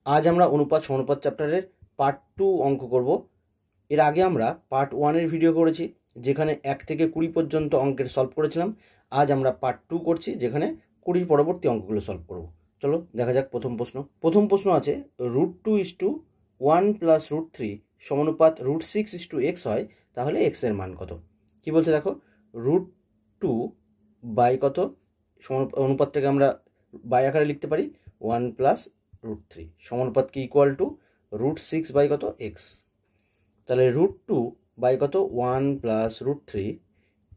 আজ আমরা অনুপাত সমানুপাত চ্যাপ্টারের পার্ট 2 অঙ্ক করব। এর আগে আমরা পার্ট 1-এর ভিডিও করেছি, যেখানে 1 থেকে 20 পর্যন্ত অঙ্কের সলভ করেছিলাম। আজ আমরা পার্ট 2 করছি, যেখানে 20 পরবর্তী অঙ্কগুলো সলভ করব। চলো দেখা যাক প্রথম প্রশ্ন আছে, √2:1 + √3 সমানুপাত √6:x হয়, তাহলে x এর মান কত? কি বলছে দেখো, √2 বাই কত, অনুপাতটাকে আমরা বাই আকারে লিখতে পারি 1 + √3 সমানুপাত কি ইকুয়াল টু √6 বাই কত x। তাহলে √2 বাই কত 1 + √3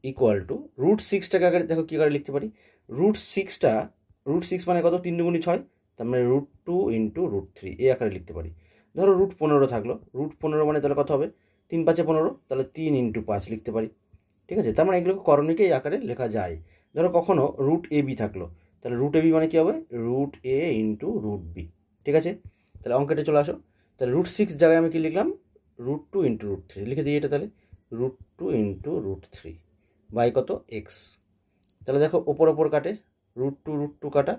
ইকুয়াল টু √6টাকে আগে দেখো কী করে লিখতে পারি, √6 মানে কত, 3 × 6, তার মানে √2 × √3 এই আকারে লিখতে পারি। ধরো √15 থাকলো, √15 মানে তাহলে কত হবে, 3 × 5 = 15, তাহলে 3 × 5 লিখতে পারি। ঠিক আছে, তার মানে এগুলোকে করণীকে এই আকারে লেখা যায়। ধরো কখনো √ab থাকলো, তাহলে √ab মানে কি হবে, √a × √b। ঠিক আছে, তাহলে অঙ্কটা চলে আসো। তাহলে √6 জায়গায় আমি কি লিখলাম, √2 × √3 লিখে দিই। এটা তাহলে √2 × √3 বাই কত x। তাহলে দেখো ওপর কাটে, √2 কাটা,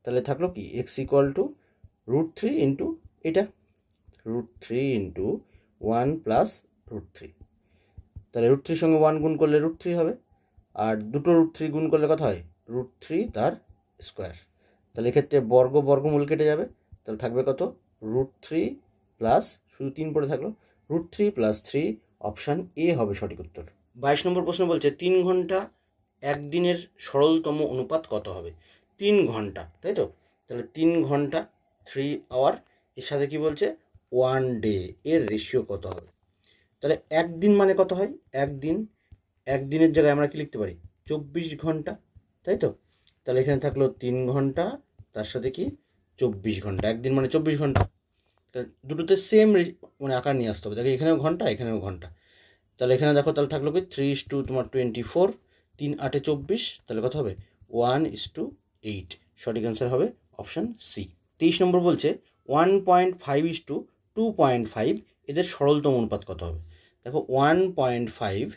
তাহলে থাকলো কি x ইকুয়াল টু √3 × এটা, √3 × 1 + √3। তাহলে √3 সঙ্গে 1 গুণ করলে √3 হবে, আর দুটো √3 গুণ করলে কত হয়, √3 তার স্কোয়ার। তাহলে এক্ষেত্রে বর্গমূল কেটে যাবে, তাহলে থাকবে কত, √3 প্লাস শুধু 3 পড়ে থাকলো, √3 + 3, অপশান এ হবে সঠিক উত্তর। 22 নম্বর প্রশ্ন বলছে 3 ঘন্টা একদিনের সরলতম অনুপাত কত হবে? 3 ঘন্টা, তাই তো? তাহলে 3 ঘন্টা 3 আওয়ার, এর সাথে কি বলছে 1 ডে, এর রেশিও কত হবে? তাহলে একদিন মানে কত হয়, একদিনের জায়গায় আমরা কি লিখতে পারি, 24 ঘন্টা, তাই তো? তাহলে এখানে থাকলো 3 ঘন্টা, তার সাথে কি 24 ঘন্টা, একদিন মানে 24 ঘন্টা। তাহলে দুটোতে সেম মানে আকার নিয়ে আসতে হবে। দেখো এখানেও ঘন্টা, এখানেও ঘন্টা। তাহলে এখানে দেখো, তাহলে থাকলো কি 3:24, 3 × 8 = 24, তাহলে কত হবে 1:8। সঠিক অ্যান্সার হবে অপশান সি। 23 নম্বর বলছে 1.5:2.5 এদের সরলতম অনুপাত কত হবে? দেখো 1.5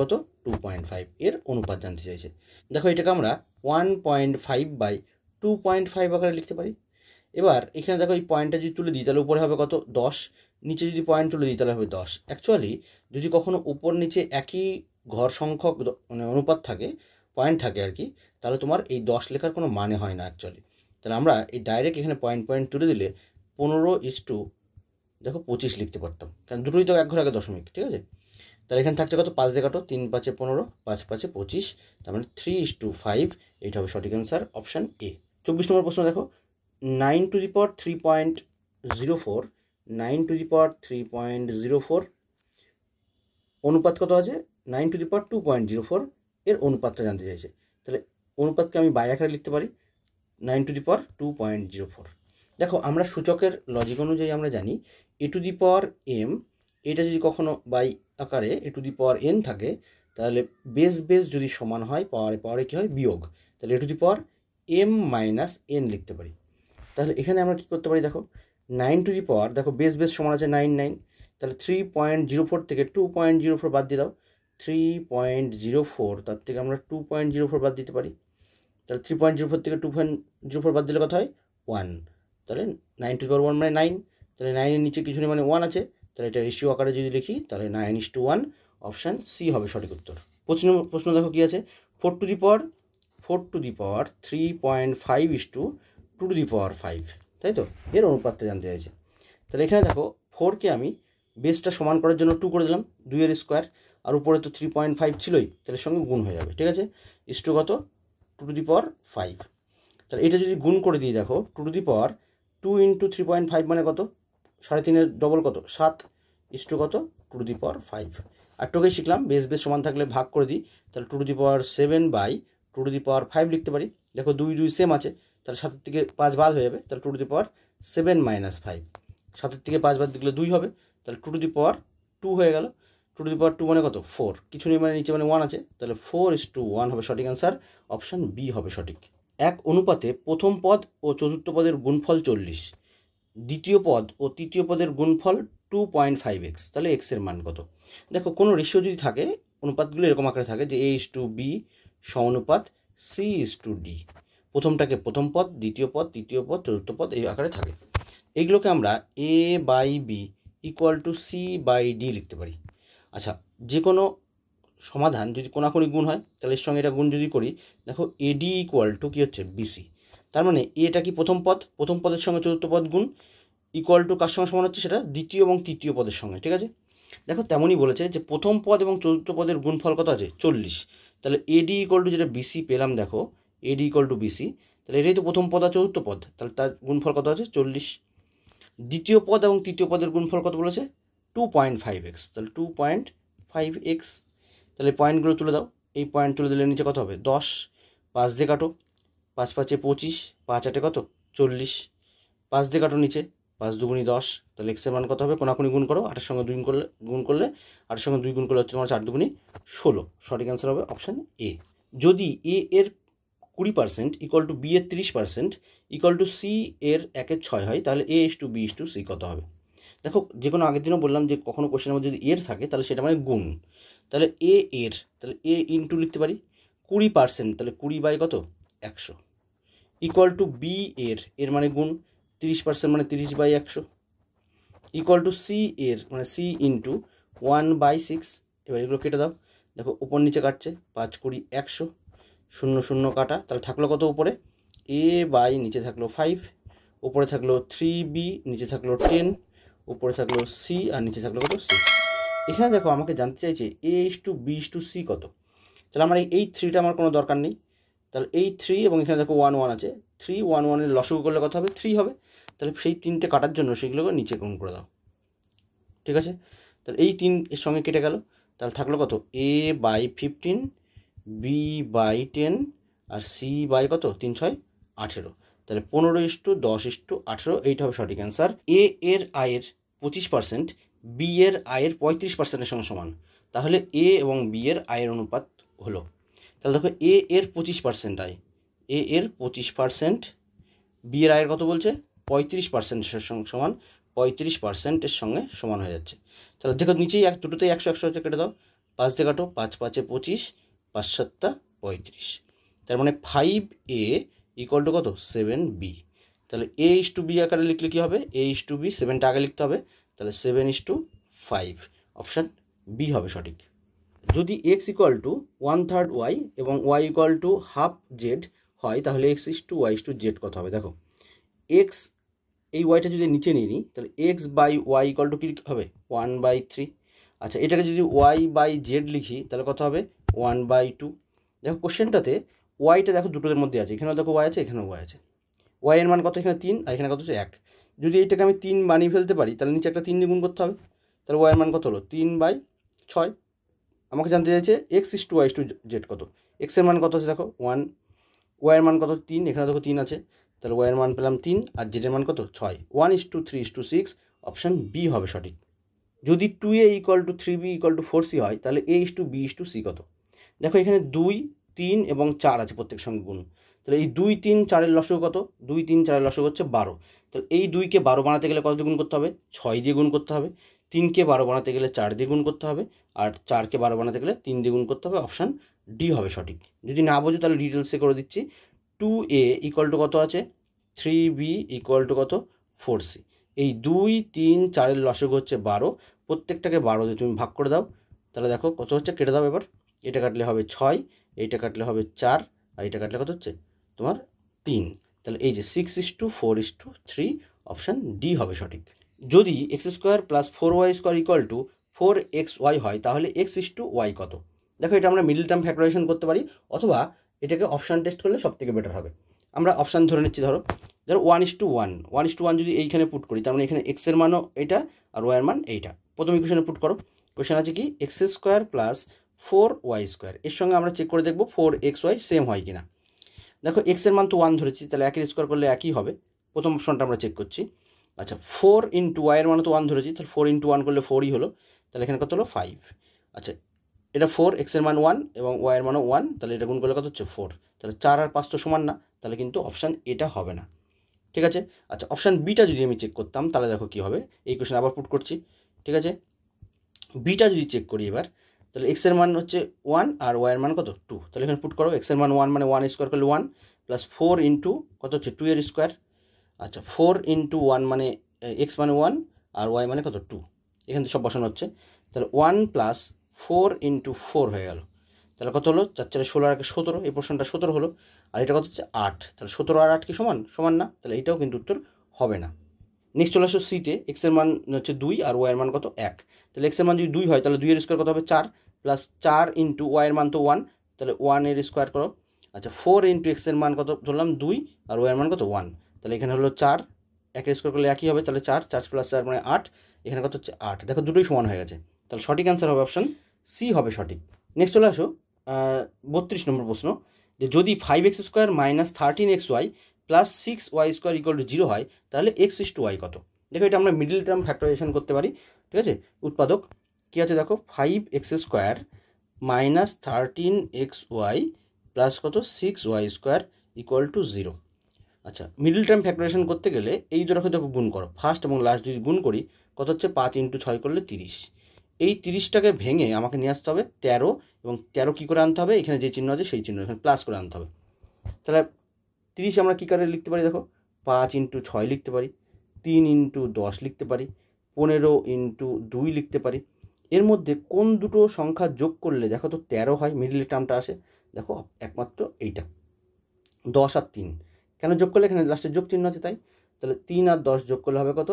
কত, 2.5 এর অনুপাত জানতে চাইছে। দেখো এটাকে আমরা 1.5/2.5 আকারে লিখতে পারি। এবার এখানে দেখো এই পয়েন্টটা যদি তুলে দিই, তাহলে উপরে হবে কত, 10, নিচে যদি পয়েন্ট তুলে দিই তাহলে হবে 10। অ্যাকচুয়ালি যদি কখনো উপর নিচে একই ঘর সংখ্যক মানে অনুপাত থাকে, পয়েন্ট থাকে আর কি, তাহলে তোমার এই 10 লেখার কোনো মানে হয় না অ্যাকচুয়ালি। তাহলে আমরা এই ডাইরেক্ট এখানে পয়েন্ট তুলে দিলে 15:25 লিখতে পারতাম, কারণ দুটোই তো এক ঘর আগে দশমিক। ঠিক আছে, তাহলে এখানে থাকছে কত, 5 দিয়ে কাটো, 3 × 5 = 15, 5 × 5 = 25, তার মানে 3:5, এইটা হবে সঠিক অ্যান্সার অপশান এ। 24 নম্বর প্রশ্ন দেখো, 9^3.04 অনুপাত কত আছে, 9^2.04 এর অনুপাতটা জানতে চাইছে। তাহলে অনুপাতকে আমি বাই আকারে লিখতে পারি 9^2.04। দেখো আমরা সূচকের লজিক অনুযায়ী আমরা জানি a⁴m, এটা যদি কখনো বাই আকারে a⁴n থাকে, তাহলে বেস যদি সমান হয়, পাওয়ারে কি হয়, বিয়োগ, তাহলে a⁴m - n লিখতে পারি। তাহলে এখানে আমরা কি করতে পারি, দেখো 9 দেখো বেস সমান আছে 9, তাহলে 3.04 থেকে 2.04 বাদ দিয়ে দাও, 3.04, তার থেকে আমরা 2.04 বাদ দিতে পারি। তাহলে 3.04 থেকে 2.04 বাদ দিলে কত হয়, 1। তাহলে 9^1 মানে 9, তাহলে 9-এর নিচে কিছু নেই মানে 1 আছে, তাহলে এটা রেশিও আকারে যদি লিখি তাহলে 9:1, অপশান সি হবে সঠিক উত্তর। প্রশ্ন দেখো কি আছে, 4^3.5:2^5, তাই তো? এর অনুপাতটা জানতে চাইছে। তাহলে এখানে দেখো 4কে আমি বেসটা সমান করার জন্য 2 করে দিলাম, 2-এর স্কোয়ার, আর উপরে তো 3.5 ছিলই, তাহলে সঙ্গে গুণ হয়ে যাবে। ঠিক আছে, কত, 2^5। তাহলে এটা যদি গুণ করে দিই, দেখো 2 × 3.5 মানে কত, 3.5-এর ডবল কত, 7, কত, 2^5। আর টোকেই শিখলাম বেস সমান থাকলে ভাগ করে দিই, তাহলে 2^7/2^5 লিখতে পারি। দেখো 2 সেম আছে, তাহলে 7-এর থেকে 5 বাদ হয়ে যাবে, তাহলে 2^7 - 5, 7-এর থেকে 5 বাদ দিলে 2 হবে, তাহলে 2^2 হয়ে গেল। 2^2 মানে কত, 4, কিছু নেই মানে নিচে মানে 1 আছে, তাহলে 4:1 হবে সঠিক অ্যান্সার, অপশান বি হবে সঠিক। এক অনুপাতে প্রথম পদ ও চতুর্থ পদের গুণফল 40, দ্বিতীয় পদ ও তৃতীয় পদের গুণফল 2.5x, তাহলে x এর মান কত? দেখো কোনো রেশিও যদি থাকে, অনুপাতগুলো এরকম আকারে থাকে যে a:b সমানুপাত c:d, প্রথমটাকে প্রথম পদ, দ্বিতীয় পদ, তৃতীয় পদ, চতুর্থ পদ এই আকারে থাকে। এইগুলোকে আমরা A by B equal to C by D লিখতে পারি। আচ্ছা, যে কোনো সমাধান যদি কোনাকুনি গুণ হয় তাহলে এর সঙ্গে এটা গুণ যদি করি, দেখো এডি ইকুয়াল টু কী হচ্ছে বিসি। তার মানে এটা কি প্রথম পদ, প্রথম পদের সঙ্গে চতুর্থ পদ গুণ ইকুয়াল টু কার সঙ্গে সমান হচ্ছে, সেটা দ্বিতীয় এবং তৃতীয় পদের সঙ্গে। ঠিক আছে, দেখো তেমনই বলেছে যে প্রথম পদ এবং চতুর্থ পদের গুণফল কত আছে 40। তাহলে এডি ইকুয়াল টু যেটা বিসি পেলাম, দেখো এডি ইকুয়াল টু বিসি, তাহলে এটাই তো প্রথম পদ আর চতুর্থ পদ, তাহলে তার গুণফল কত আছে 40। দ্বিতীয় পদ এবং তৃতীয় পদের গুণফল কত বলেছে 2.5x, তাহলে 2.5x। তাহলে পয়েন্টগুলো তুলে দাও, এই পয়েন্ট তুলে দিলে নিচে কত হবে 10, 5 দিয়ে কাটো, 5 5 25, 5 8 কত 40, 5 দিয়ে কাটো নিচে, 5 2 10, তাহলে এক্সের মান কত হবে, কোনাকুনি গুণ করো, 8 সঙ্গে 2 গুণ করলে 8 সঙ্গে 2 গুণ করলে হচ্ছে তোমার 4 2 16। সঠিক অ্যান্সার হবে অপশান এ। যদি এ এর 20% ইকুয়াল টু বি এর 30% ইকুয়াল টু সি এর 1/6 হয়, তাহলে A is to B is to C কত হবে। দেখো যে কোনো আগের দিনও বললাম যে কখনো কোশ্চেনের মধ্যে যদি এর থাকে তাহলে সেটা মানে গুণ, তাহলে এ এর, তাহলে এ ইন্টু লিখতে পারি 20%, তাহলে 20 বাই কত 100 ইকুয়াল টু বি এর মানে গুণ 30% মানে 30 বাই 100 ইকুয়াল টু সি এর মানে সি ইন্টু 1/6। এবার এগুলো কেটে দাও, দেখো উপর নিচে কাটছে, 5 20 100, 0 0 কাটা, তাহলে থাকলো কত উপরে এ বাই নিচে থাকলো 5, উপরে থাকলো 3b, নিচে থাকলো 10, উপরে থাকলো সি আর নিচে থাকলো কত 6। এখানে দেখো আমাকে জানতে চাইছে A is to B is to C কত, তাহলে আমার এই 3টা আমার কোনো দরকার নেই, তাহলে এই 3 এবং এখানে দেখো 1 1 আছে, 3 1 1 এর লসগু করলে কত হবে 3 হবে, তাহলে সেই 3টে কাটার জন্য সেগুলোকে নিচে গুণ করে দাও। ঠিক আছে, তাহলে এই 3 এর সঙ্গে কেটে গেল, তাহলে থাকলো কত এ বাই 15, বি বাই 10 আর সি বাই কত 3 6 18, তাহলে 15:10:18, এইটা হবে সঠিক অ্যান্সার। এ এর আয়ের 25% বি এর আয়ের 35%-এর সঙ্গে সমান, তাহলে এ এবং বি এর আয়ের অনুপাত হলো, তাহলে দেখো এ এর 25% আয়, এ এর 25%, বি এর আয়ের কত বলছে 35%-এর সঙ্গে সমান, 35%-এর সঙ্গে সমান হয়ে যাচ্ছে। তাহলে দেখো নিচেই দুটোতেই 100 100 হচ্ছে, কেটে দাও, 5 দিয়ে কাটো, 5 5 25, 5 7 35, তার মানে 5a ইকুয়াল টু কত 7b। তাহলে এ ইস টু বি আকারে লিখলে কী হবে, এ ইস টু বি, 7টা আগে লিখতে হবে, তাহলে 7:5, অপশান বি হবে সঠিক। যদি এক্স ইকুয়াল টু 1/3 ওয়াই এবং Y equal to half Z হয়, তাহলে X is to Y is to Z কত হবে। দেখো এক্স, এই ওয়াইটা যদি নিচে নিয়ে নিই তাহলে X by Y equal to কী হবে 1/3। আচ্ছা, এটাকে যদি ওয়াই বাই জেড লিখি তাহলে কত হবে 1/2। দেখো কোশ্চেনটাতে ওয়াইটা দেখো দুটোদের মধ্যে আছে, এখানেও দেখো ওয়াই আছে, এখানেও ওয়াই আছে, ওয়াই এর মান কত এখানে 3 আর এখানে কত হচ্ছে 1। যদি এইটাকে আমি 3 বানিয়ে ফেলতে পারি তাহলে নিচে একটা 3 দিয়ে গুণ করতে হবে, তাহলে ওয়াই এর মান কত হলো 3/6। আমাকে জানতে চাইছে x is to Y is to Z কত, এক্সের মান কত আছে দেখো 1, ওয়াইয়ের মান কত 3, এখানে দেখো 3 আছে, তাহলে ওয়াইয়ের মান পেলাম 3 আর জেডের মান কত 6, 1:3:6, অপশান বি হবে সঠিক। যদি 2a equal to 3b equal to 4c হয়, তাহলে a is to B is to C কত। দেখো এখানে 2 3 এবং 4 আছে প্রত্যেক সঙ্গে গুণ, তাহলে এই 2 3 4-এর লসগু কত, 2 3 4-এর লসগু হচ্ছে 12, তাহলে এই 2কে 12 বানাতে গেলে কত দিয়ে গুণ করতে হবে 6 দিয়ে গুণ করতে হবে, 3কে 12 বানাতে গেলে 4 দিয়ে গুণ করতে হবে, আর 4কে 12 বানাতে গেলে 3 দিয়ে গুণ করতে হবে, অপশান ডি হবে সঠিক। যদি না বোঝো তাহলে ডিটেলসে করে দিচ্ছি। 2a ইকুয়াল টু কত আছে 3b ইকুয়াল টু কত 4c, এই 2 3 4-এর লসগু হচ্ছে 12, প্রত্যেকটাকে 12 দিয়ে তুমি ভাগ করে দাও, তাহলে দেখো কত হচ্ছে, কেটে দাও। এবার এটা কাটলে হবে 6, এইটা কাটলে হবে 4 আর এটা কাটলে কত হচ্ছে তোমার 3, তাহলে এই যে 6:4:3, অপশান ডি হবে সঠিক। যদি x² plus 4y² equal to 4xy হয়, তাহলে x ইস টু ওয়াই কত। দেখো এটা আমরা মিডল টার্ম ফ্যাক্টরাইজেশন করতে পারি, অথবা এটাকে অপশান টেস্ট করলে সব থেকে বেটার হবে। আমরা অপশান ধরে নিচ্ছি, ধরো 1:1 যদি এইখানে পুট করি, তার মানে এখানে এক্সের মানও এটা আর ওয়াইয়ের মান এইটা। প্রথম ইকুয়েশনে পুট করো, কোয়েশন আছে কি x² প্লাস 4y², এর সঙ্গে আমরা চেক করে দেখবো 4xy সেম হয় কিনা। দেখো এক্সের মান তো 1 ধরেছি, তাহলে 1-এর স্কোয়ার করলে একই হবে, প্রথম অপশনটা আমরা চেক করছি। আচ্ছা 4 ইন্টু ওয়াইয়ের মান তো 1 ধরেছি, তাহলে 4 × 1 করলে 4ই হলো, তাহলে এখানে কত হলো 5। আচ্ছা এটা 4, এক্সের মান 1 এবং ওয়াইয়ের মানও 1, তাহলে এটা গুণ করলে কত হচ্ছে 4, তাহলে 4 আর 5 তো সমান না, তাহলে কিন্তু অপশান এটা হবে না। ঠিক আছে, আচ্ছা অপশান বিটা যদি আমি চেক করতাম তাহলে দেখো কী হবে, এই কোয়েশন আবার পুট করছি। ঠিক আছে, বিটা যদি চেক করি এবার, তাহলে এক্সের মান হচ্ছে 1 আর ওয়াইয়ের মান কত 2, তাহলে এখানে পুট করো, এক্সের মান 1 মানে 1 স্কোয়ার করলে 1 প্লাস 4 ইন্টু কত হচ্ছে 2-এর স্কোয়ার। আচ্ছা 4 × 1 মানে এক্স মানে 1 আর ওয়াই মানে কত 2, এখান থেকে সব বসানো হচ্ছে। তাহলে 1 প্লাস 4 ইন্টু 4 হয়ে গেল। তাহলে কত হলো, 4 4 16 আর 17, এই পোর্শনটা 17 হলো। আর এটা কত হচ্ছে 8, তাহলে 17 আর 8 কি সমান সমান না, তাহলে এটাও কিন্তু উত্তর হবে না। নেক্সট চলে আসো সিতে, এক্সের মান হচ্ছে 2 আর ওয়াইয়ের মান কত 1। তাহলে এক্সের মান যদি 2 হয় তাহলে 2 এর স্কোয়ার কত হবে 4, প্লাস 4 ইন্টু ওয়াইয়ের মান তো 1, তাহলে 1 এর স্কোয়ার করো। আচ্ছা 4 ইন্টু এক্সের মান কত ধরলাম 2 আর ওয়াইয়ের মান কত 1, তাহলে এখানে হলো 4, একের স্কোয়ার করলে একই হবে, তাহলে 4 4 প্লাস 4 মানে 8, এখানে কত হচ্ছে 8। দেখো দুটোই সমান হয়ে গেছে, তাহলে সঠিক অ্যান্সার হবে অপশন সি হবে সঠিক। নেক্সট চলে আসো 32 নম্বর প্রশ্ন, যে যদি 5x square minus 13xy plus 6y square equal to 0 হয় তাহলে x ইস টু ওয়াই কত। দেখো এটা আমরা মিডল টার্ম ফ্যাক্টরাইজেশন করতে পারি, ঠিক আছে। উৎপাদক কী আছে দেখো, 5x square minus 13xy plus কত 6y স্কোয়ার ইকুয়াল টু 0। আচ্ছা মিডল টার্ম ফ্যাক্টরাইজেশন করতে গেলে এই দুটোকে দেখো গুণ করো, ফার্স্ট এবং লাস্ট যদি গুণ করি কত হচ্ছে 5 ইন্টু 6 করলে 30। এই 30টাকে ভেঙে আমাকে নিয়ে আসতে হবে 13, এবং 13 কী করে আনতে হবে, এখানে যে চিহ্ন আছে সেই চিহ্ন এখানে প্লাস করে আনতে হবে। তাহলে 30 আমরা কী করে লিখতে পারি দেখো, 5 ইন্টু 6 লিখতে পারি, 3 ইন্টু 10 লিখতে পারি, 15 ইন্টু 2 লিখতে পারি। এর মধ্যে কোন দুটো সংখ্যা যোগ করলে দেখো তো 13 হয়, মিডল টার্মটা আসে, দেখো একমাত্র এইটা 10 আর 3, কেন যোগ করলে এখানে লাস্টে যোগ চিহ্ন আছে তাই। তাহলে 3 আর 10 যোগ করলে হবে কত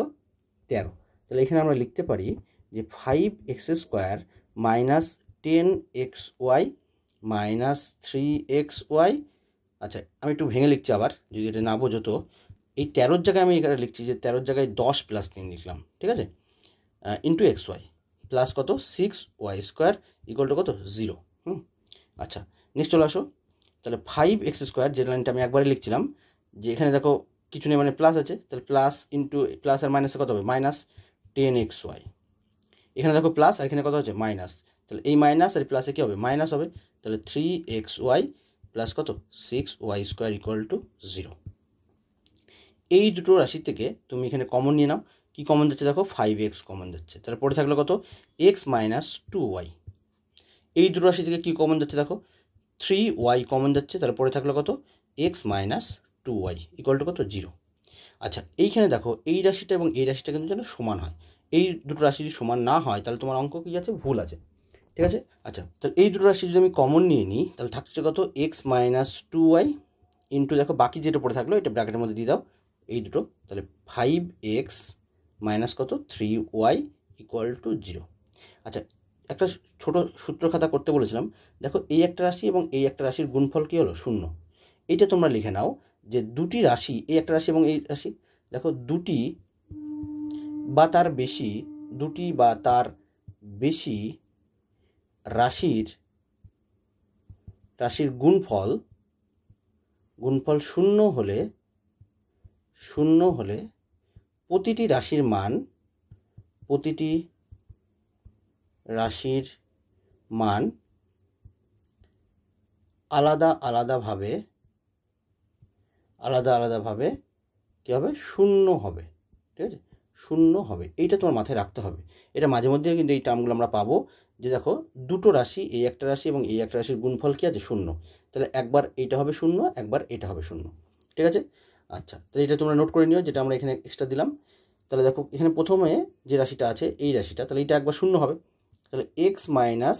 13। তাহলে এখানে আমরা লিখতে পারি যে 5x square minus 10xy minus 3xy। আচ্ছা আমি একটু ভেঙে লিখছি আবার, যদি এটা না বোঝো তো, এই 13 জায়গায় আমি এখানে লিখছি যে 13 জায়গায় 10 প্লাস 3 লিখলাম, ঠিক আছে, ইন্টু xy প্লাস কত 6y স্কোয়ার ইকুয়াল টু কত 0। আচ্ছা নেক্সট চলে আসো, তাহলে 5x স্কোয়ার যে লাইনটা আমি একবারে লিখছিলাম, যে এখানে দেখো কিছু নেই মানে প্লাস আছে, তাহলে প্লাস ইন্টু প্লাস আর মাইনাসে কত হবে মাইনাস 10xy। এখানে দেখো প্লাস আর এখানে কত হচ্ছে মাইনাস, তাহলে এই মাইনাস আর প্লাসে কী হবে মাইনাস হবে, তাহলে 3xy প্লাস কত 6y স্কোয়ার ইকুয়াল টু 0। এই দুটো রাশি থেকে তুমি এখানে কমন নিয়ে নাও, কি কমন যাচ্ছে দেখো 5x কমন যাচ্ছে, তাহলে পরে থাকলো কত x মাইনাস 2y। এই দুটো রাশি থেকে কি কমন যাচ্ছে দেখো 3y কমন যাচ্ছে, তাহলে পরে থাকলো কত x minus 2y equal to কত 0। আচ্ছা এইখানে দেখো এই রাশিটা এবং এই রাশিটা কিন্তু যেন সমান হয়, এই দুটো রাশি যদি সমান না হয় তাহলে তোমার অঙ্ক কী আছে ভুল আছে, ঠিক আছে। আচ্ছা তাহলে এই দুটো রাশি যদি আমি কমন নিয়ে নিই তাহলে থাকছে কত x মাইনাস 2y ইন্টু দেখো বাকি যেটা পড়ে থাকলো এটা ব্র্যাকেটের মধ্যে দিয়ে দাও এই দুটো, তাহলে 5x মাইনাস কত 3y ইকুয়াল টু 0। আচ্ছা একটা ছোট সূত্র খাতা করতে বলেছিলাম, দেখো এই একটা রাশি এবং এই একটা রাশির গুণফল কী হলো 0। এটা তোমরা লিখে নাও যে দুটি রাশি, এই একটা রাশি এবং এই রাশি, দেখো দুটি বা তার বেশি, দুটি বা তার বেশি রাশির গুণফল 0 হলে প্রতিটি রাশির মান আলাদা আলাদাভাবে কী হবে 0 হবে, ঠিক আছে 0 হবে। এইটা তোমার মাথায় রাখতে হবে, এটা মাঝে মধ্যে কিন্তু এই টার্মগুলো আমরা পাবো, যে দেখো দুটো রাশি, এই একটা রাশি এবং এই একটা রাশির গুণফল কী আছে 0, তাহলে একবার এইটা হবে 0, একবার এটা হবে 0, ঠিক আছে। আচ্ছা তাহলে এটা তোমরা নোট করে নিও, যেটা আমরা এখানে এক্সট্রা দিলাম। তাহলে দেখো এখানে প্রথমে যে রাশিটা আছে এই রাশিটা, তাহলে এটা একবার 0 হবে, তাহলে x minus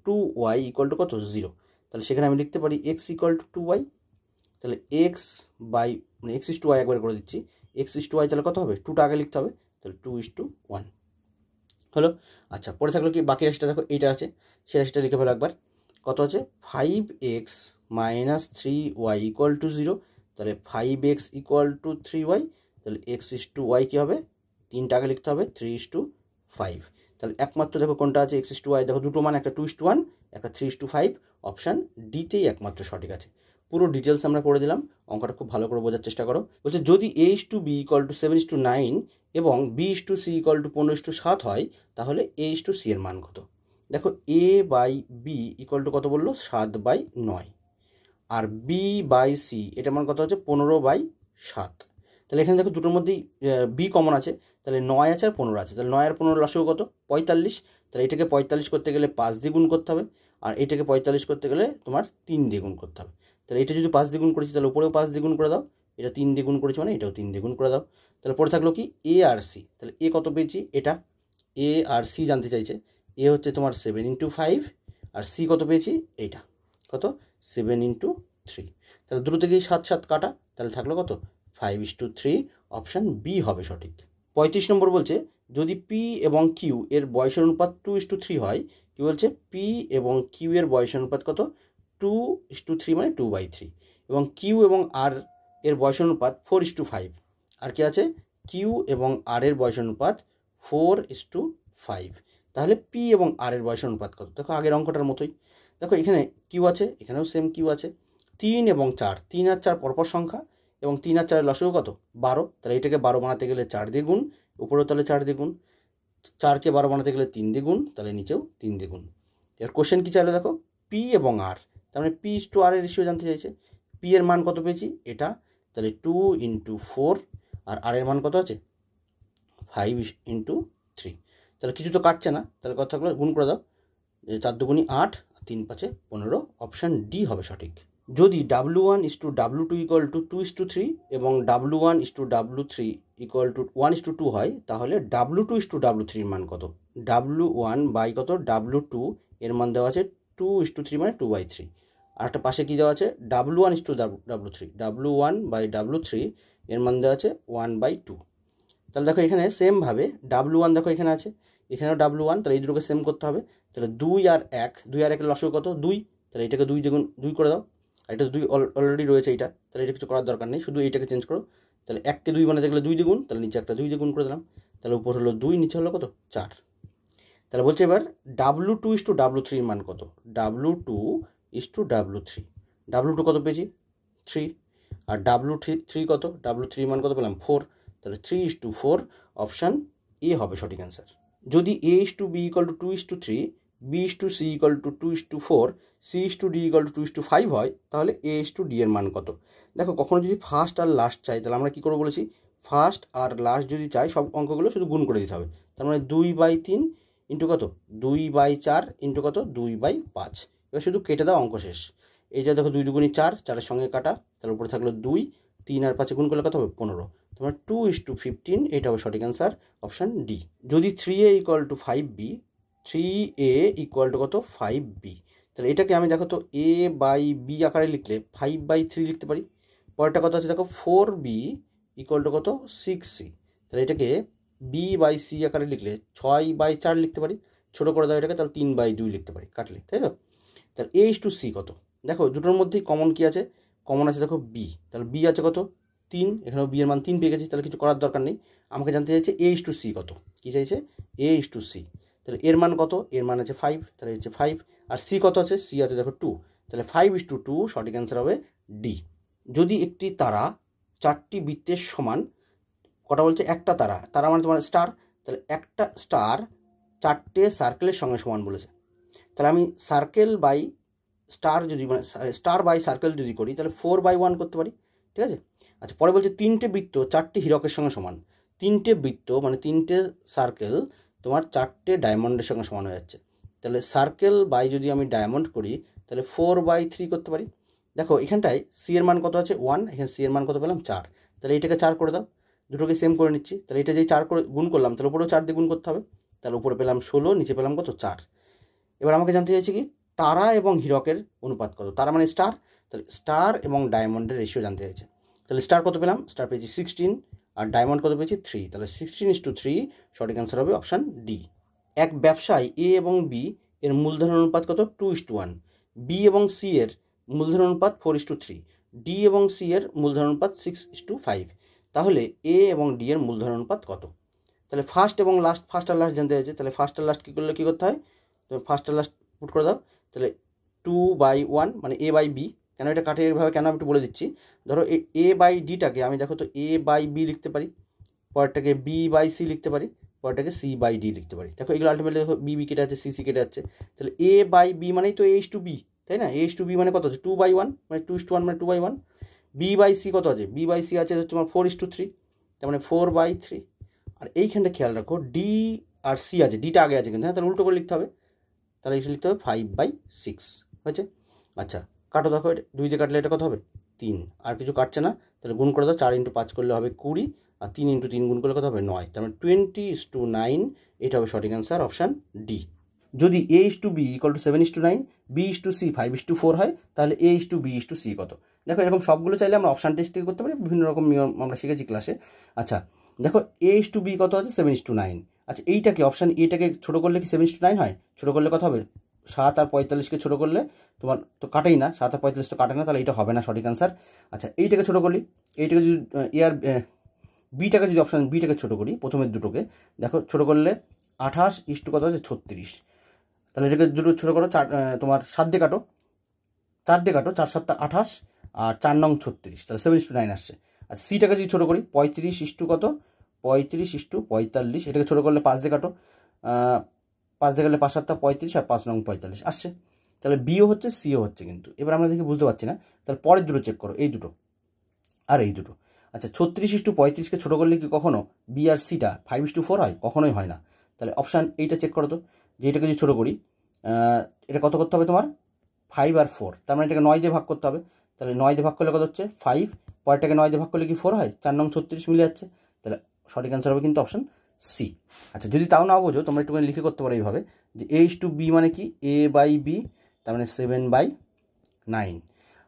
2y equal to কত 0। তাহলে সেখানে আমি লিখতে পারি x ইকুয়াল টু 2y, তাহলে x বাই মানে x ইস টু ওয়াই একবার করে দিচ্ছি, x ইস টু ওয়াই তাহলে কত হবে 2টা আগে লিখতে হবে, তাহলে 2:1 হলো। আচ্ছা পরে থাকলো কি বাকি রাশিটা, দেখো এইটা আছে, সেই রাশিটা লিখে ফেলো একবার, কত আছে 5x minus 3y equal to 0, তাহলে 5x ইকুয়াল টু 3y, তাহলে x ইস টু ওয়াই কী হবে 3টা আগে লিখতে হবে 3:5। তাহলে একমাত্র দেখো কোনটা আছে x ইস টু ওয়াই, দেখো দুটো মান, একটা 2:1 একটা 3:5, অপশান ডিতেই একমাত্র সঠিক আছে। পুরো ডিটেলস আমরা করে দিলাম, অঙ্কটা খুব ভালো করে বোঝার চেষ্টা করো। বলছে যদি a:b ইকুয়াল টু 7:9 এবং b:c ইকুয়াল টু 15:7 হয় তাহলে a:c এর মান কত। দেখো a/b ইকুয়াল টু কত বললো 7/9, আর b/c এটার মান কত হচ্ছে 15/7। তাহলে এখানে দেখো দুটোর মধ্যেই b কমন আছে, তাহলে 9 আছে আর 15 আছে, তাহলে 9 আর 15 লসাগু কত 45। তাহলে এটাকে 45 করতে গেলে 5 দিয়ে গুণ করতে হবে, আর এটাকে 45 করতে গেলে তোমার 3 দিয়ে গুণ করতে হবে। তাহলে এটা যদি 5 দিয়ে গুণ করেছি তাহলে উপরেও 5 দিয়ে গুণ করে দাও, এটা 3 দিয়ে গুণ করেছি মানে এটাও 3 দিয়ে গুণ করে দাও। তাহলে পরে থাকলো কি এ আর সি, তাহলে এ কত পেয়েছি, এটা এ আর সি জানতে চাইছে। এ হচ্ছে তোমার 7 × 5 আর সি কত পেয়েছি, এইটা কত 7 × 3। তাহলে দুটো থেকেই 7 7 কাটা, তাহলে থাকলো কত 5:3, অপশান বি হবে সঠিক। 35 নম্বর বলছে যদি পি এবং কিউ এর বয়সের অনুপাত 2:3 হয়, কি বলছে পি এবং কিউ এর বয়সের অনুপাত কত 2:3 মানে 2/3, এবং কিউ এবং আর এর বয়সের অনুপাত 4:5, আর কি আছে কিউ এবং আর এর বয়সের অনুপাত 4:5, তাহলে পি এবং আর এর বয়সের অনুপাত কত। দেখো আগের অঙ্কটার মতোই, দেখো এখানে কিউ আছে, এখানেও সেম কিউ আছে। 3 এবং 4, 3 আর 4 পরপর সংখ্যা, এবং 3 আর 4 লসগু কত 12, তাহলে এটাকে 12 বানাতে গেলে 4 দিয়ে গুণ, উপরেও তাহলে 4 দিয়ে গুণ, 4কে 12 বানাতে গেলে 3 দিয়ে গুণ, তাহলে নিচেও 3 দিয়ে গুণ। এর কোশ্চেন কি চাইলো দেখো পি এবং আর, তার মানে পি টু আর এর রেশিও জানতে চাইছে। পি এর মান কত পেয়েছি এটা, তাহলে 2 × 4, আর আর এর মান কত আছে 5 × 3, তাহলে কিছু তো কাটছে না, তাহলে কত থাকলো গুণ করে দাও, 4 2 8 আর 3 5 15, অপশান ডি হবে সঠিক। যদি W1:W2 = 2:3 এবং W1:W3 = 1:2 হয়, তাহলে W2:W3 এর মান কত। W1 বাই কত W2 এর মান দেওয়া আছে 2:3 মানে 2/3, আর একটা পাশে কি দেওয়া আছে W1:W3, W1 বাই W3 এর মান দেওয়া আছে 1/2। তাহলে দেখো এখানে সেমভাবে W1 দেখো এখানে আছে, এখানেও W1, তাহলে এই দুটোকে সেম করতে হবে। তাহলে 2 আর 1, 2 আর 1 লসগু কত 2, তাহলে এটাকে 2 দিয়ে গুণ 2 করে দাও, আর এটা 2 অলরেডি রয়েছে এইটা, তাহলে এটা কিছু করার দরকার নেই, শুধু এইটাকে চেঞ্জ করো। তাহলে 1কে 2 বানাতে গেলে 2 দিয়ে গুণ, তাহলে নিচে একটা 2 দিয়ে গুণ করে দিলাম, তাহলে উপর হলো 2, নিচে হলো কত 4। তাহলে বলছে এবার W2:W3 এর মান কত, W2:W3, W2 কত পেয়েছি 3, আর W3 কত, W3 মান কত পেলাম 4, তাহলে 3:4, অপশান এ হবে সঠিক অ্যান্সার। যদি A:B = 2:3, B:C = 2:4, C:D = 2:5 হয়, তাহলে A:D এর মান কত। দেখো কখনো যদি ফার্স্ট আর লাস্ট চাই, তাহলে আমরা কী করবো বলেছি, ফার্স্ট আর লাস্ট যদি চাই সব অঙ্কগুলো শুধু গুণ করে দিতে হবে। তার মানে 2/3 ইন্টু কত 2/4 ইন্টু কত 2/5, এবার শুধু কেটে দাও, অঙ্ক শেষ। এই যে দেখো 2 2 4, 4-এর সঙ্গে কাটা, তার উপরে থাকলো 2, 3 আর 5 গুণ করলে কত হবে 15, তোমার 2:15, এটা হবে সঠিক অ্যান্সার, অপশান ডি। যদি 3A = 5B, 3A = কত 5B, তাহলে এটাকে আমি দেখো তো A/B আকারে লিখলে 5/3 লিখতে পারি। পরেরটা কত আছে দেখো 4B = কত 6C, তাহলে এটাকে B/C আকারে লিখলে 6/4 লিখতে পারি। ছোটো করে দাও এটাকে, তাহলে 3/2 লিখতে পারি কাটলে, তাই তো। তাহলে A:C কত, দেখো দুটোর মধ্যেই কমন কি আছে, কমন আছে দেখো B, তাহলে B আছে কত 3, এখানেও B এর মান 3 পেয়ে গেছি, তাহলে কিছু করার দরকার নেই। আমাকে জানতে চাইছে A:C কত, কী চাইছে A:C, তাহলে এর মান কত, এর মান আছে 5, তাহলে হচ্ছে 5, আর C কত আছে, C আছে দেখো 2, তাহলে 5:2, সঠিক অ্যান্সার হবে ডি। যদি একটি তারা 4টি বৃত্তের সমান, কটা বলছে একটা তারা, তারা মানে তোমার স্টার, তাহলে একটা স্টার 4টে সার্কেলের সঙ্গে সমান বলেছে, তাহলে আমি সার্কেল বাই স্টার যদি মানে স্টার বাই সার্কেল যদি করি, তাহলে 4/1 করতে পারি, ঠিক আছে। আচ্ছা পরে বলছে 3টে বৃত্ত 4টি হীরকের সঙ্গে সমান, 3টে বৃত্ত মানে 3টে সার্কেল তোমার 4টে ডায়মন্ডের সঙ্গে সমান হয়ে যাচ্ছে, তাহলে সার্কেল বাই যদি আমি ডায়মন্ড করি, তাহলে 4/3 করতে পারি। দেখো এখানটায় সি এর মান কত আছে 1, এখানে সি এর মান কত পেলাম 4, তাহলে এটাকে 4 করে দাও, দুটোকে সেম করে নিচ্ছি, তাহলে এটা যেই 4 করে গুণ করলাম, তাহলে উপরেও 4 দিয়ে গুণ করতে হবে, তাহলে উপরে পেলাম 16, নিচে পেলাম কত 4। এবার আমাকে জানতে চাইছে কি তারা এবং হীরকের অনুপাত কত, তারা মানে স্টার, তাহলে স্টার এবং ডায়মন্ডের রেশিও জানতে চাইছে। তাহলে স্টার কত পেলাম, স্টার পেয়েছি 16, আর ডায়মন্ড কত পেয়েছি 3, তাহলে 16:3, সঠিক অ্যান্সার হবে অপশান ডি। এক ব্যবসায় এ এবং বি এর মূলধন অনুপাত কত 2:1, বি এবং সি এর মূলধন অনুপাত 4:3, ডি এবং সি এর মূলধন অনুপাত 6:5, তাহলে এ এবং ডি এর মূলধন অনুপাত কত। তাহলে ফার্স্ট এবং লাস্ট, ফার্স্ট আর লাস্ট জানতে চাইছে, তাহলে ফার্স্ট আর লাস্ট কী করলে কী করতে হয়, তুমি ফার্স্ট আর লাস্ট পুট করে দাও, তাহলে 2/1 মানে A/B, কেন এটা কাটে এইভাবে কেন আমি একটু বলে দিচ্ছি। ধরো A/Dটাকে আমি দেখো তো A/B লিখতে পারি, পরেরটাকে B/C লিখতে পারি, পরেরটাকে C/D লিখতে পারি। দেখো এগুলো আলটিমেটলি দেখো B কেটে আছে, C কেটে যাচ্ছে, তাহলে A/B মানেই তো A:B, তাই না। A:B মানে কত আছে 2/1, মানে 2:1 মানে 2/1। B/C কত আছে, B/C আছে তোমার 4:3, তার মানে 4/3। আর এইখানটা খেয়াল রাখো ডি আর সি আছে, ডিটা আগে আছে কিন্তু, হ্যাঁ তাহলে উল্টো করে লিখতে হবে, তাহলে এসে লিখতে হবে 5/6 হয়েছে। আচ্ছা কাটো, দেখো এটা 2 দিয়ে কাটলে এটা কত হবে 3, আর কিছু কাটছে না, তাহলে গুণ করে দাও। 4 × 5 করলে হবে 20, আর 3 × 3 গুণ করলে কত হবে 9, তার মানে 20:9, এটা হবে সঠিক অ্যান্সার অপশান ডি। যদি A:B = 7:9, B:C 5:4 হয়, তাহলে A:B:C কত? দেখো এরকম সবগুলো চাইলে আমরা অপশান টেস্ট থেকে করতে পারি, বিভিন্ন রকম নিয়ম আমরা শিখেছি ক্লাসে। আচ্ছা দেখো A:B কত আছে 7:9। আচ্ছা এইটাকে অপশান এটাকে ছোটো করলে কি 7:9 হয়? ছোটো করলে কত হবে? 7 আর 45কে ছোটো করলে তোমার তো কাটেই না, 7 আর 45 তো কাটে না, তাহলে এটা হবে না সঠিক অ্যান্সার। আচ্ছা এইটাকে ছোটো করলি, এইটাকে যদি এ আর বিটাকে যদি অপশান বিটাকে ছোটো করি, প্রথমের দুটোকে দেখো ছোটো করলে 28 কত আছে 36, তাহলে এটাকে দুটো ছোটো করো, তোমার 7 দিয়ে কাটো, 4 দিয়ে কাটো, 4 7 28, আর 4 9 36, তাহলে 7:9 আসছে। আর সিটাকে যদি ছোটো করি 35 কত 35:45, এটাকে ছোটো করলে 5 দিয়ে কাটো, 5 দিয়ে গেলে 5 7 35, আর 5 9 45 আসছে। তাহলে বিও হচ্ছে সিও হচ্ছে, কিন্তু এবার আমরা দেখি বুঝতে পারছি না, তাহলে পরের দুটো চেক করো, এই দুটো আর এই দুটো। আচ্ছা 36:35কে ছোটো করলে কি কখনো বি আর সিটা 5:4 হয়? কখনোই হয় না। তাহলে অপশান এইটা চেক করো তো, যে এটাকে যদি ছোটো করি, এটা কত করতে হবে তোমার 5 আর 4, তার মানে এটাকে 9 দিয়ে ভাগ করতে হবে। তাহলে 9 দিয়ে ভাগ করলে কত হচ্ছে 5, পরেরটাকে 9 দিয়ে ভাগ করলে কি 4 হয়? 4 9 36 মিলে যাচ্ছে, তাহলে সঠিক অ্যান্সার হবে কিন্তু অপশান সি। আচ্ছা যদি তাও না বোঝো, তোমরা একটুখানি লিখে করতে পারো এইভাবে, যে A:B মানে কি A/B, তার মানে 7/9,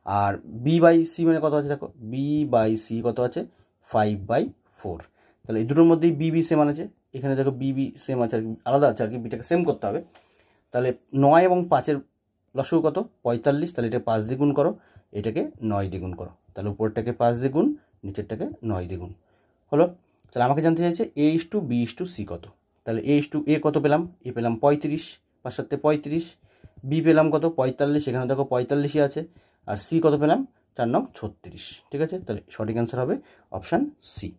আর B/C মানে কত আছে দেখো, B/C কত আছে 5/4, তাহলে এই দুটোর মধ্যেই BB সেম আছে, এখানে দেখো BB সেম আছে আর কি, আলাদা আছে আর কি, বিটাকে সেম করতে হবে। তাহলে 9 এবং 5-এর লসগু কত 45, তাহলে এটা 5 দিয়ে গুণ করো, এটাকে 9 দিয়ে গুণ করো, তাহলে উপরটাকে 5 দিয়ে গুণ, নিচেরটাকে 9 দিয়ে গুণ হলো। তাহলে আমাকে জানতে চাইছে A:B:C কত, তাহলে A কত পেলাম, এ পেলাম 35, 5 7 35, বি পেলাম কত 45, এখানে দেখো 45ই আছে, আর সি কত পেলাম 4 9 36, ঠিক আছে। তাহলে সঠিক অ্যান্সার হবে অপশান সি।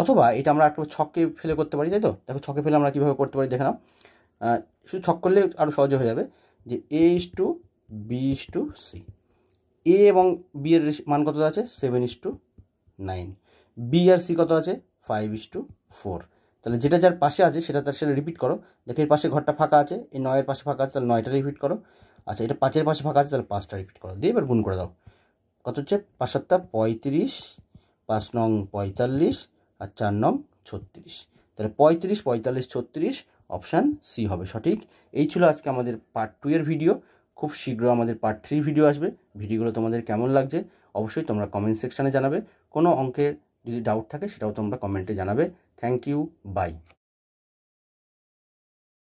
অথবা এটা আমরা একটা ছকে ফেলে করতে পারি, তাই তো? দেখো ছকে ফেলে আমরা কীভাবে করতে পারি দেখে নাও, শুধু ছক করলে আরও সহজে হয়ে যাবে, যে A:B:C, এ এবং বি এর মান কত আছে 7:9, বি আর সি কত আছে 5:4, তাহলে যেটা যার পাশে আছে সেটা তার সাথে রিপিট করো। দেখো এর পাশে ঘরটা ফাঁকা আছে, এই 9-এর পাশে ফাঁকা আছে, তাহলে 9টা রিপিট করো। আচ্ছা এটা 5-এর পাশে ফাঁকা আছে, তাহলে 5টা রিপিট করো, দিয়ে এবার গুণ করে দাও। কত হচ্ছে 5 7 35, 5 9 45, আর 4 9 36, তাহলে 35 45 36, অপশান সি হবে সঠিক। এই ছিল আজকে আমাদের পার্ট 2 এর ভিডিও। খুব শীঘ্র আমাদের পার্ট 3 ভিডিও আসবে। ভিডিওগুলো তোমাদের কেমন লাগছে অবশ্যই তোমরা কমেন্ট সেকশানে জানাবে। কোনো অঙ্কের যদি ডাউট থাকে সেটাও তোমরা কমেন্টে জানাবে। Thank you, by.